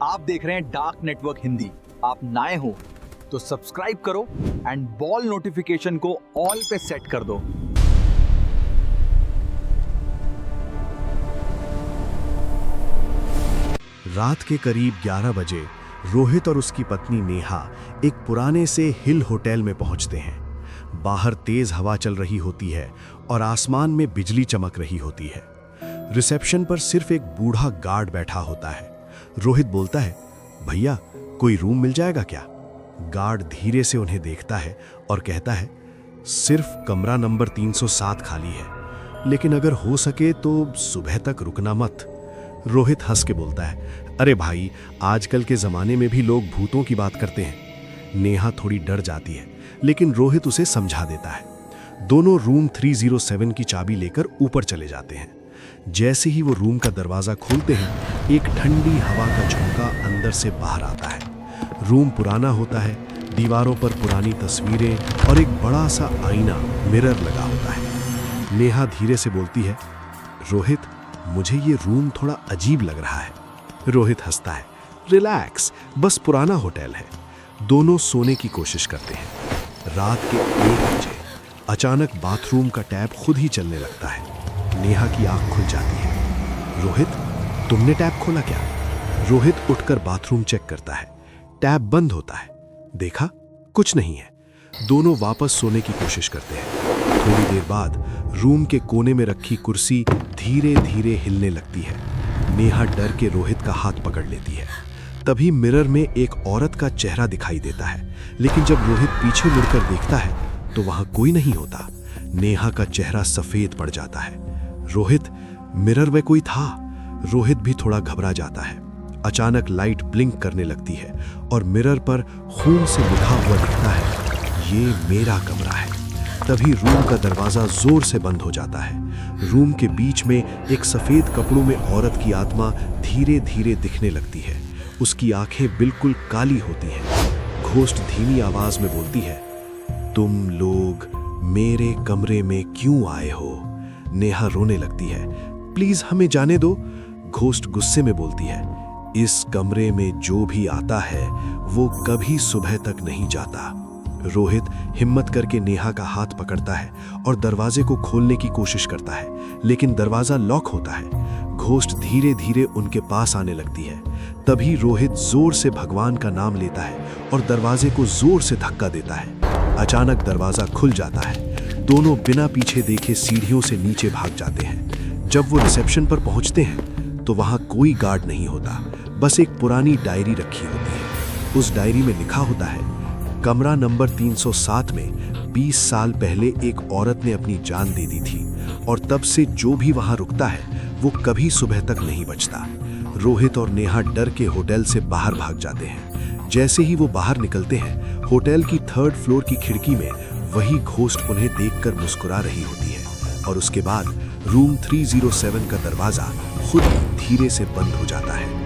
आप देख रहे हैं डार्क नेटवर्क हिंदी। आप नए हो तो सब्सक्राइब करो एंड बॉल नोटिफिकेशन को ऑल पे सेट कर दो। रात के करीब 11 बजे रोहित और उसकी पत्नी नेहा एक पुराने से हिल होटल में पहुंचते हैं। बाहर तेज हवा चल रही होती है और आसमान में बिजली चमक रही होती है। रिसेप्शन पर सिर्फ एक बूढ़ा गार्ड बैठा होता है। रोहित बोलता है, भैया कोई रूम मिल जाएगा क्या? गार्ड धीरे से उन्हें देखता है और कहता है, सिर्फ कमरा नंबर 307 खाली है, लेकिन अगर हो सके तो सुबह तक रुकना मत। रोहित हंस के बोलता है, अरे भाई, आजकल के जमाने में भी लोग भूतों की बात करते हैं। नेहा थोड़ी डर जाती है, लेकिन रोहित उसे समझा देता है। दोनों रूम 307 की चाबी लेकर ऊपर चले जाते हैं। जैसे ही वो रूम का दरवाजा खोलते हैं, एक ठंडी हवा का झोंका अंदर से बाहर आता है। रूम पुराना होता है, दीवारों पर पुरानी तस्वीरें और एक बड़ा सा आईना मिरर लगा होता है। नेहा धीरे से बोलती है, रोहित, मुझे ये रूम थोड़ा अजीब लग रहा है। रोहित हंसता है, रिलैक्स, बस पुराना होटल है। दोनों सोने की कोशिश करते हैं। रात के 1 बजे अचानक बाथरूम का टैप खुद ही चलने लगता है। नेहा की आंख खुल जाती है। रोहित, तुमने टैप खोला क्या? रोहित उठकर बाथरूम चेक करता है। टैप बंद होता है। देखा, कुछ नहीं है। दोनों वापस सोने की कोशिश करते हैं। थोड़ी देर बाद रूम के कोने में रखी कुर्सी धीरे धीरे हिलने लगती है। नेहा डर के रोहित का हाथ पकड़ लेती है। तभी मिरर में एक औरत का चेहरा दिखाई देता है, लेकिन जब रोहित पीछे मुड़कर देखता है तो वहां कोई नहीं होता। नेहा का चेहरा सफेद पड़ जाता है। रोहित, मिरर में कोई था। रोहित भी थोड़ा घबरा जाता है। अचानक लाइट ब्लिंक करने लगती है और मिरर पर खून से लिखा हुआ दिखता है, ये मेरा कमरा है। तभी रूम का दरवाजा जोर से बंद हो जाता है। रूम के बीच में एक सफेद कपड़ों में औरत की आत्मा धीरे धीरे दिखने लगती है। उसकी आंखें बिल्कुल काली होती हैं। घोस्ट धीमी आवाज में बोलती है, तुम लोग मेरे कमरे में क्यों आए हो? नेहा रोने लगती है, प्लीज हमें जाने दो। घोस्ट गुस्से में बोलती है, इस कमरे में जो भी आता है वो कभी सुबह तक नहीं जाता। रोहित हिम्मत करके नेहा का हाथ पकड़ता है और दरवाजे को खोलने की कोशिश करता है, लेकिन दरवाजा लॉक होता है। घोस्ट धीरे धीरे उनके पास आने लगती है। तभी रोहित जोर से भगवान का नाम लेता है और दरवाजे को जोर से धक्का देता है। अचानक दरवाजा खुल जाता है। दोनों बिना पीछे देखे सीढ़ियों से नीचे भाग जाते हैं। जब वो रिसेप्शन पर पहुंचते हैं तो वहां कोई गार्ड नहीं होता, बस एक पुरानी डायरी रखी होती है। उस डायरी में लिखा होता है, कमरा नंबर 307 में 20 साल पहले एक औरत ने अपनी जान दे दी थी और तब से जो भी वहां रुकता है वो कभी सुबह तक नहीं बचता। रोहित और नेहा डर के होटल से बाहर भाग जाते हैं। जैसे ही वो बाहर निकलते हैं, होटल की 3rd फ्लोर की खिड़की में वही घोस्ट उन्हें देखकर मुस्कुरा रही होती है और उसके बाद रूम 307 का दरवाजा खुद ही धीरे से बंद हो जाता है।